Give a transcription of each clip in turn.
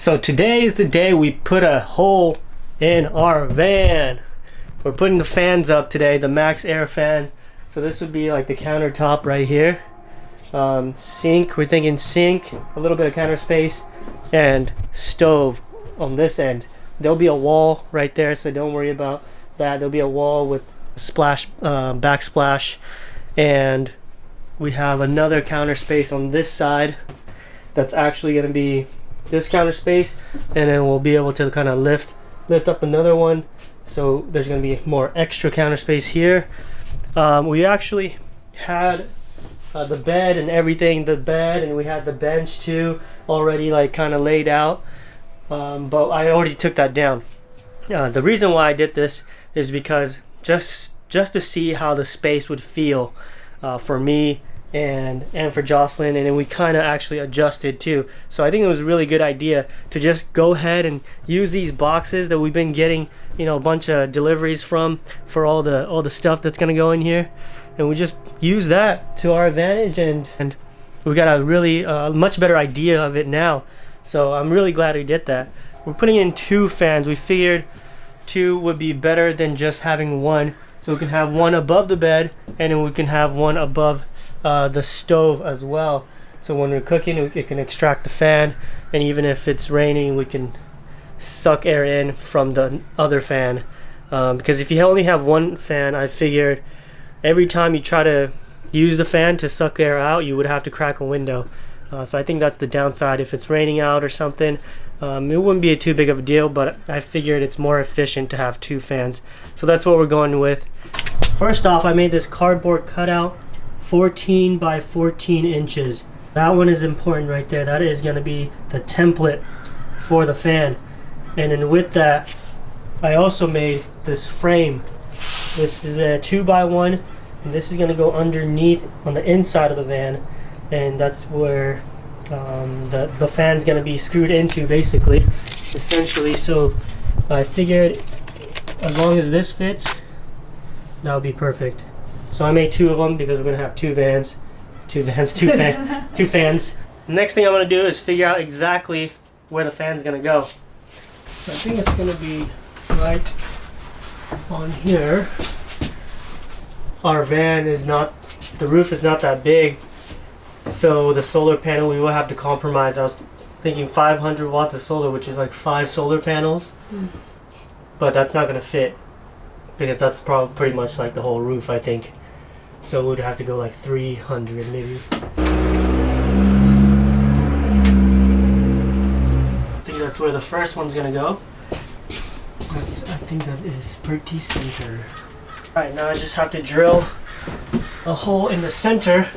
So today is the day we put a hole in our van. We're putting the fans up today, the Maxx Air Fans. So this would be like the countertop right here. Sink, we're thinking sink, a little bit of counter space, and stove on this end. There'll be a wall right there, so don't worry about that. There'll be a wall with splash, backsplash, and we have another counter space on this side that's actually going to be this counter space, and then we'll be able to kind of lift up another one, so there's going to be more extra counter space here. We actually had the bed and everything, and we had the bench too already like kind of laid out, but I already took that down. The reason why I did this is because just to see how the space would feel for me and for Jocelyn, and then we kind of actually adjusted too. So I think it was a really good idea to just go ahead and use these boxes that we've been getting, you know, a bunch of deliveries from for all the stuff that's gonna go in here, and we just use that to our advantage, and we got a really much better idea of it now. So I'm really glad we did that. We're putting in 2 fans. We figured 2 would be better than just having 1, so we can have 1 above the bed, and then we can have 1 above the stove as well. So when we're cooking, it can extract the fan, and even if it's raining, we can suck air in from the other fan. Because if you only have 1 fan, I figured every time you try to use the fan to suck air out, you would have to crack a window. So I think that's the downside. If it's raining out or something, it wouldn't be too big of a deal, but I figured it's more efficient to have 2 fans. So that's what we're going with. First off, I made this cardboard cutout, 14 by 14 inches. That one is important right there. That is going to be the template for the fan. And then with that, I also made this frame. This is a 2x1, and this is going to go underneath on the inside of the van, and that's where the fan's going to be screwed into, basically, essentially. So I figured as long as this fits, that would be perfect. So I made 2 of them because we're going to have 2 fans. The next thing I'm going to do is figure out exactly where the fan's going to go. So I think it's going to be right on here. Our van is not, the roof is not that big, so the solar panel, we will have to compromise. I was thinking 500 watts of solar, which is like 5 solar panels, but that's not going to fit because that's probably pretty much like the whole roof, I think. So we'd have to go like 300 maybe. I think that's where the first one's gonna go. I think that is pretty center. Alright, now I just have to drill a hole in the center.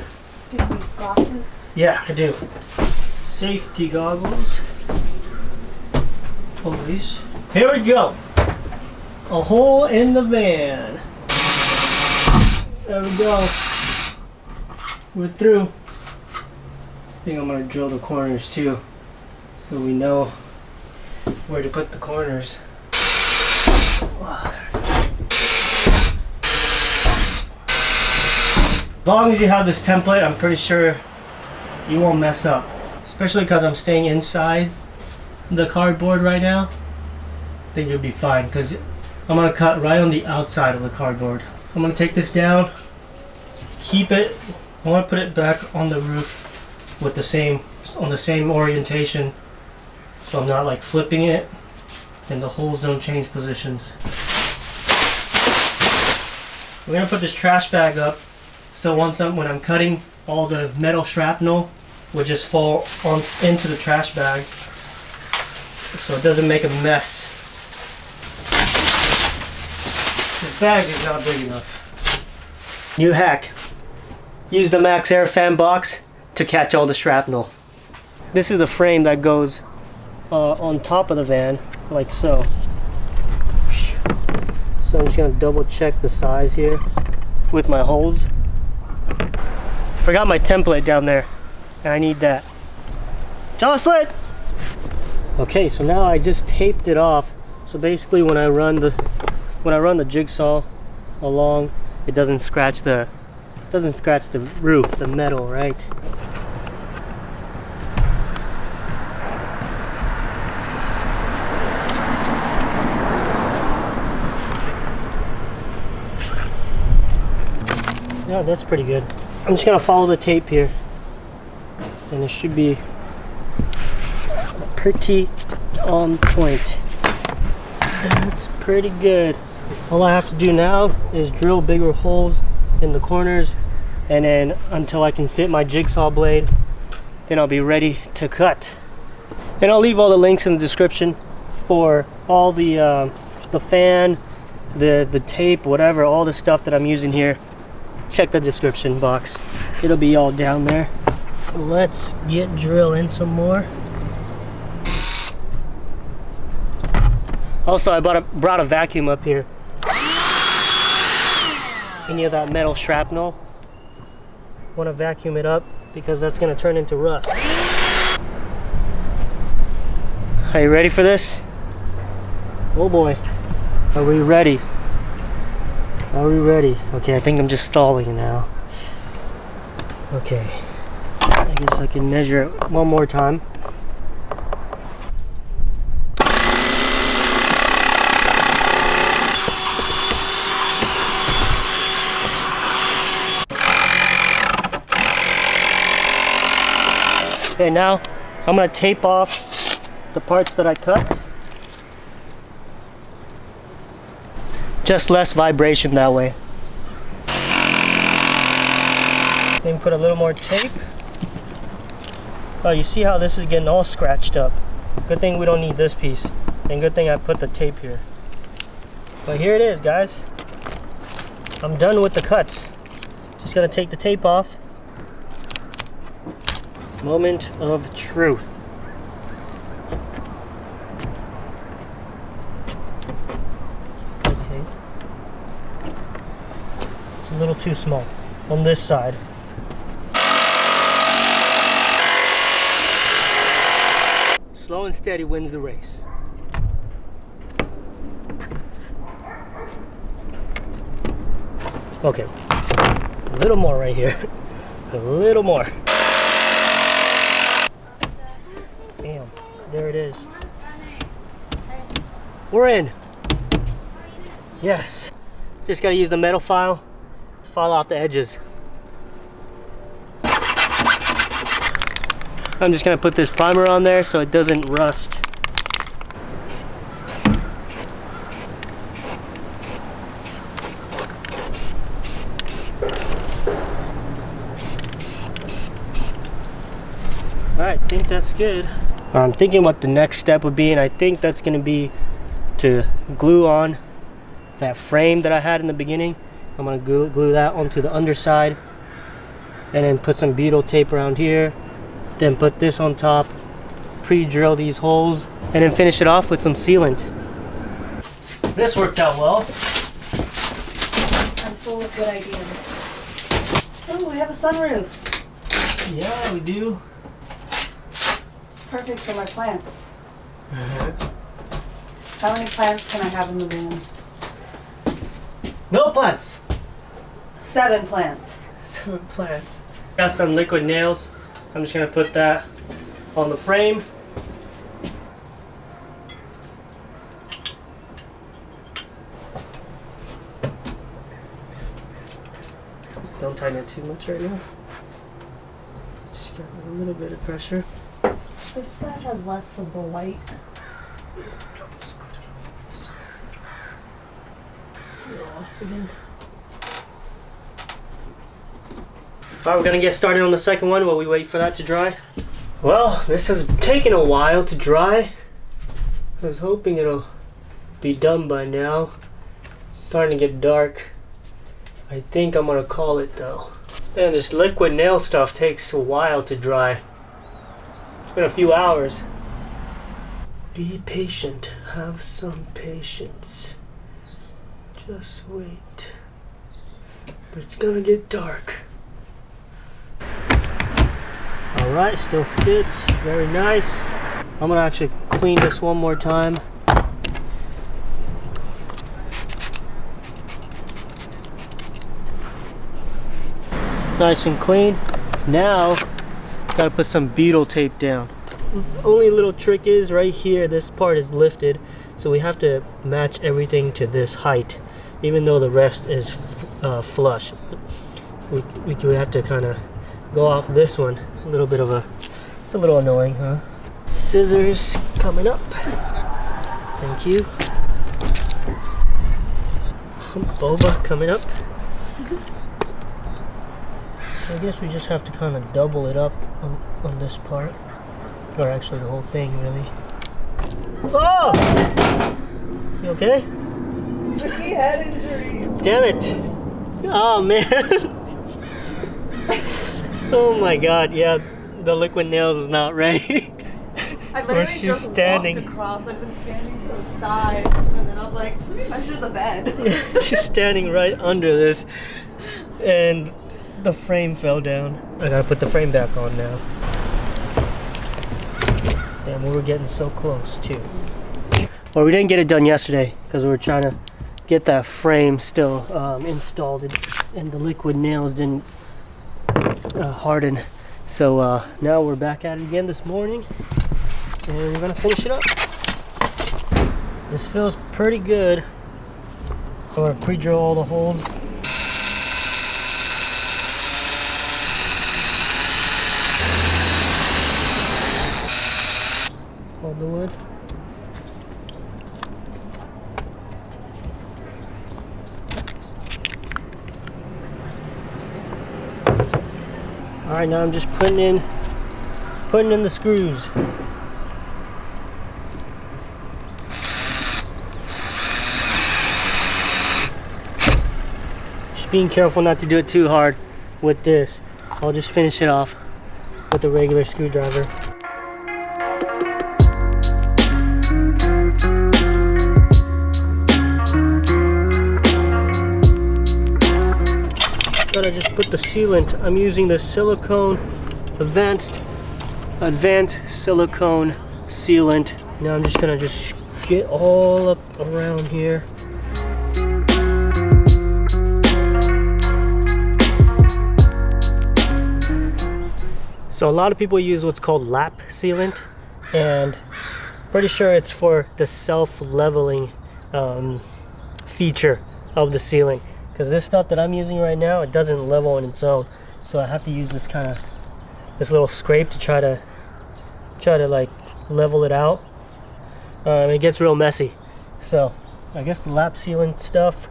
Do you need glasses? Yeah, I do. Safety goggles. Always. Here we go. A hole in the van. There we go. We're through. I think I'm gonna drill the corners too, so we know where to put the corners. As long as you have this template, I'm pretty sure you won't mess up. Especially because I'm staying inside the cardboard right now. I think you'll be fine because I'm gonna cut right on the outside of the cardboard. I'm gonna take this down, keep it. I want to put it back on the roof with the same orientation, so I'm not like flipping it, and the holes don't change positions. We're gonna put this trash bag up, so when I'm cutting, all the metal shrapnel will just fall into the trash bag, so it doesn't make a mess. This bag is not big enough. New hack. Use the Maxx Air Fan box to catch all the shrapnel. This is the frame that goes on top of the van, like so. So I'm just gonna double check the size here with my holes. Forgot my template down there, and I need that. Jocelyn! Okay, so now I just taped it off. So basically when I run the jigsaw along, it doesn't scratch the roof, the metal, right? Yeah, that's pretty good. I'm just gonna follow the tape here, and it should be pretty on point. That's pretty good. All I have to do now is drill bigger holes in the corners, and then until I can fit my jigsaw blade, then I'll be ready to cut. And I'll leave all the links in the description for all the fan, the tape, whatever, all the stuff that I'm using here. Check the description box. It'll be all down there. Let's get drilling some more. Also, I brought a vacuum up here. Any of that metal shrapnel, want to vacuum it up because that's going to turn into rust. Are you ready for this? Oh boy. Are we ready? Are we ready? Okay, I think I'm just stalling now. Okay. I guess I can measure it one more time. Okay, now I'm going to tape off the parts that I cut. Just less vibration that way. Then put a little more tape. Oh, you see how this is getting all scratched up. Good thing we don't need this piece. And good thing I put the tape here. But here it is, guys. I'm done with the cuts. Just gonna take the tape off. Moment of truth. Okay. It's a little too small on this side. Slow and steady wins the race. Okay. A little more right here. A little more. Bam. There it is. We're in. Yes. Just gotta use the metal file to file off the edges. I'm just gonna put this primer on there so it doesn't rust. Alright, I think that's good. I'm thinking what the next step would be, and I think that's going to be to glue on that frame that I had in the beginning. I'm going to glue that onto the underside, and then put some Butyl tape around here, then put this on top, pre-drill these holes, and then finish it off with some sealant. This worked out well. I'm full of good ideas. Oh, we have a sunroof. Yeah, we do. Perfect for my plants. How many plants can I have in the van? No plants. 7 plants. 7 plants. Got some liquid nails. I'm just gonna put that on the frame. Don't tighten it too much right now. Just got a little bit of pressure. This side has less of the white. Alright, we're gonna get started on the second one while we wait for that to dry. Well, this has taken a while to dry. I was hoping it'll be done by now. It's starting to get dark. I think I'm gonna call it though. And this liquid nail stuff takes a while to dry. It's been a few hours. Be patient. Have some patience. Just wait. But it's gonna get dark. Alright, still fits. Very nice. I'm gonna actually clean this one more time. Nice and clean. Now, gotta put some Butyl tape down. Only little trick is right here, this part is lifted, so we have to match everything to this height, even though the rest is flush. we do have to kind of go off this one. A little bit of a, it's a little annoying, huh? Scissors coming up. Thank you. Boba coming up. So I guess we just have to kind of double it up on this part. Or actually the whole thing, really. Oh! You okay? He had injuries. Damn it. Oh, man. Oh my god, yeah. The liquid nails is not ready. I literally she's just standing. walked across. I've been standing to the side, and then I was like, let me measure the bed. She's standing right under this, and the frame fell down. I gotta put the frame back on now. Damn, we were getting so close too. Well, we didn't get it done yesterday because we were trying to get that frame still installed, and the liquid nails didn't harden. So now we're back at it again this morning, and we're gonna finish it up. This feels pretty good. So I'm gonna pre-drill all the holes. Hold the wood. All right, now I'm just putting in the screws. Just being careful not to do it too hard with this. I'll just finish it off with a regular screwdriver. I just put the sealant. I'm using the silicone advanced silicone sealant. Now I'm just gonna get all up around here. So a lot of people use what's called lap sealant, and pretty sure it's for the self-leveling feature of the ceiling. Because this stuff that I'm using right now, it doesn't level on its own. So I have to use this little scrape to try to like level it out. It gets real messy. So I guess the lap sealant stuff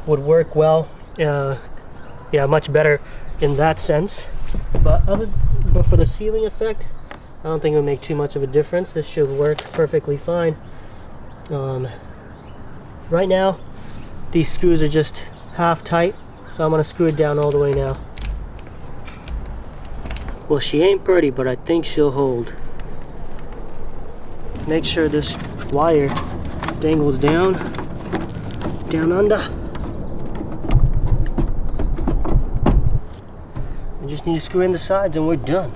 would work well. Yeah, much better in that sense. But for the sealing effect, I don't think it'll make too much of a difference. This should work perfectly fine. Right now, these screws are just half tight, so I'm gonna screw it down all the way now. Well, she ain't pretty, but I think she'll hold. Make sure this wire dangles down under. We just need to screw in the sides and we're done.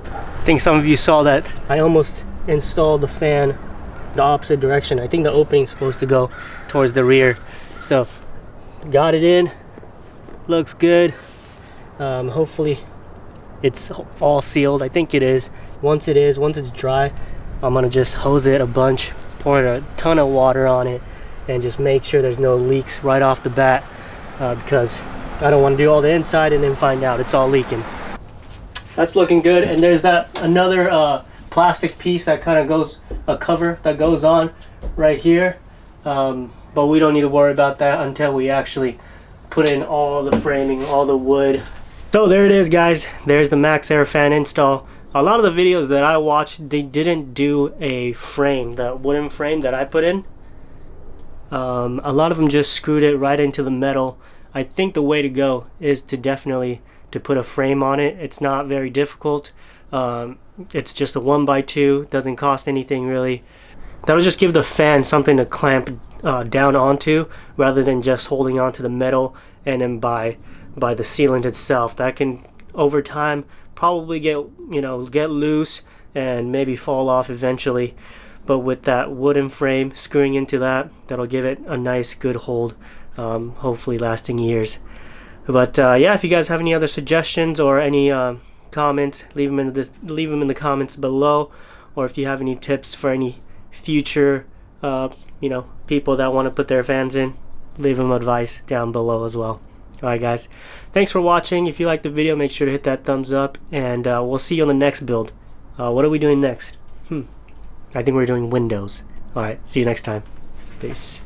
I think some of you saw that I almost installed the fan the opposite direction. I think the opening's supposed to go towards the rear. So, got it in, looks good. Hopefully it's all sealed. I think it is. Once it's dry, I'm gonna just hose it a bunch, pour a ton of water on it, and just make sure there's no leaks right off the bat, because I don't want to do all the inside and then find out it's all leaking. That's looking good. And there's another plastic piece that kind of goes, a cover that goes on right here. But we don't need to worry about that until we actually put in all the framing, all the wood. So there it is, guys. There's the Maxx Air Fan install. A lot of the videos that I watched, they didn't do a frame, the wooden frame that I put in. A lot of them just screwed it right into the metal. I think the way to go is to definitely put a frame on it. It's not very difficult. It's just a 1x2, doesn't cost anything really. That'll just give the fan something to clamp down onto, rather than just holding onto the metal and then by the sealant itself. That can over time probably get loose and maybe fall off eventually. But with that wooden frame screwing into that'll give it a nice good hold, hopefully lasting years. But yeah, if you guys have any other suggestions or any comments, leave them in the comments below. Or if you have any tips for any future people that want to put their fans in, leave them advice down below as well. Alright guys, thanks for watching. If you liked the video, make sure to hit that thumbs up, and we'll see you on the next build. What are we doing next? I think we're doing windows. Alright, see you next time. Peace.